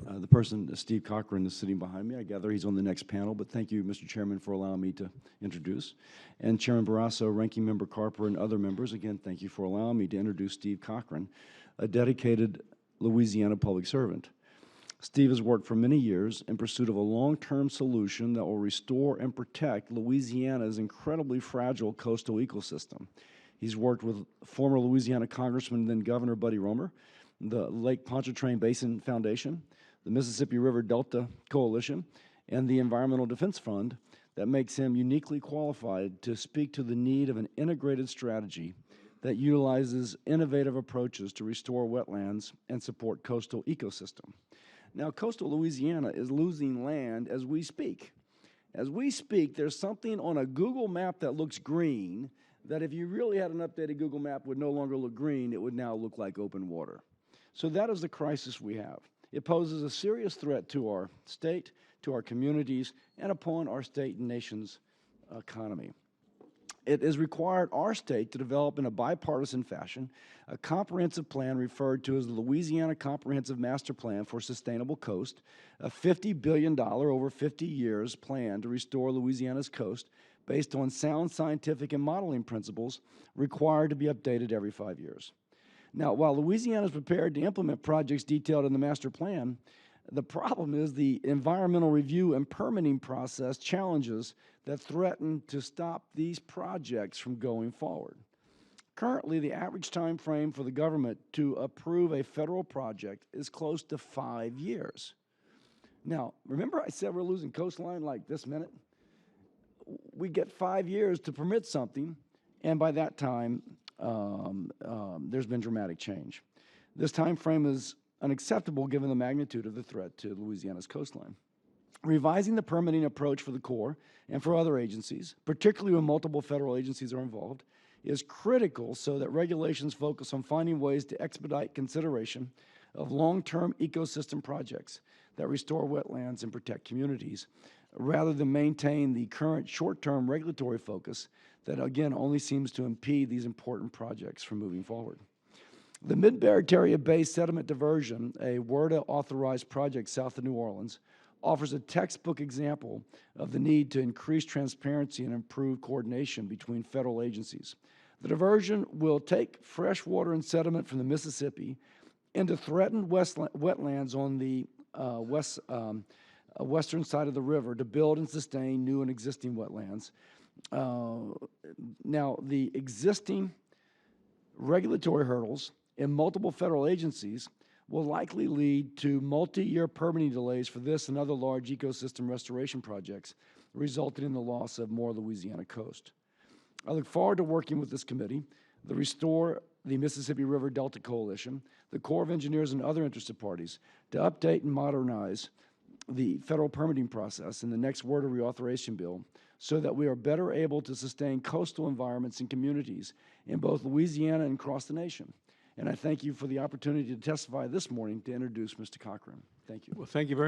The person, Steve Cochran, is sitting behind me. I gather he's on the next panel, but thank you, Mr. Chairman, for allowing me to introduce. And Chairman Barrasso, Ranking Member Carper, and other members, again, thank you for allowing me to introduce Steve Cochran, a dedicated Louisiana public servant. Steve has worked for many years in pursuit of a long-term solution that will restore and protect Louisiana's incredibly fragile coastal ecosystem. He's worked with former Louisiana Congressman, then Governor Buddy Roemer, the Lake Pontchartrain Basin Foundation, the Mississippi River Delta Coalition, and the Environmental Defense Fund that makes him uniquely qualified to speak to the need of an integrated strategy that utilizes innovative approaches to restore wetlands and support coastal ecosystem. Now, coastal Louisiana is losing land as we speak. As we speak, there's something on a Google map that looks green that if you really had an updated Google map would no longer look green, it would now look like open water. So that is the crisis we have. It poses a serious threat to our state, to our communities, and upon our state and nation's economy. It has required our state to develop in a bipartisan fashion a comprehensive plan referred to as the Louisiana Comprehensive Master Plan for Sustainable Coast, a $50 billion over 50 years plan to restore Louisiana's coast based on sound scientific and modeling principles required to be updated every 5 years. Now, while Louisiana is prepared to implement projects detailed in the master plan, the problem is the environmental review and permitting process challenges that threaten to stop these projects from going forward. Currently, the average time frame for the government to approve a federal project is close to 5 years. Now, remember I said we're losing coastline like this minute? We get 5 years to permit something, and by that time, there's been dramatic change. This time frame is unacceptable given the magnitude of the threat to Louisiana's coastline. Revising the permitting approach for the Corps and for other agencies, particularly when multiple federal agencies are involved, is critical so that regulations focus on finding ways to expedite consideration of long-term ecosystem projects that restore wetlands and protect communities, rather than maintain the current short-term regulatory focus that, again, only seems to impede these important projects from moving forward. The Mid-Barataria Bay Sediment Diversion, a WRDA-authorized project south of New Orleans, offers a textbook example of the need to increase transparency and improve coordination between federal agencies. The diversion will take fresh water and sediment from the Mississippi into threatened wetlands on the western side of the river to build and sustain new and existing wetlands. Now, the existing regulatory hurdles in multiple federal agencies will likely lead to multi-year permitting delays for this and other large ecosystem restoration projects, resulting in the loss of more Louisiana coast. I look forward to working with this committee, the Restore the Mississippi River Delta Coalition, the Corps of Engineers, and other interested parties to update and modernize the federal permitting process in the next WRDA reauthorization bill so that we are better able to sustain coastal environments and communities in both Louisiana and across the nation. And I thank you for the opportunity to testify this morning to introduce Mr. Cochran. Thank you. Well, thank you very